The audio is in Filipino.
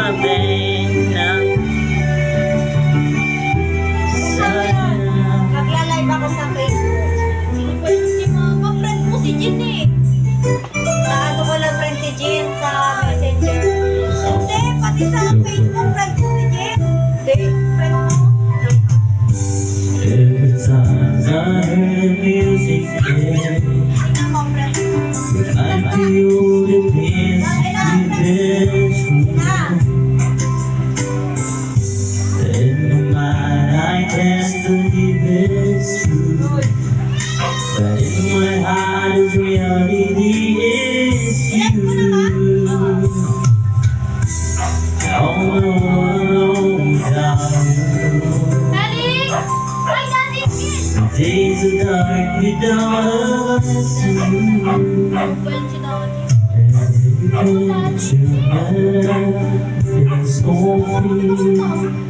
my veins now. Magla-live ako sa Facebook. Si Mama, friend mo si Jean eh. Sa ano ko lang friend si Jean sa Messenger. Hindi, pati sa Facebook friend mo si Jean. Hindi, friend mo. Every time I hear music play, Tingnan mo, friend mo. I feel the peace within Na. in my mind I can't believe it's true, but in my heart is reality is you. All alone without you. Daddy! Hi, Daddy! The days are dark without us and you. Friend si Daddy. And you come to my life, it's all free.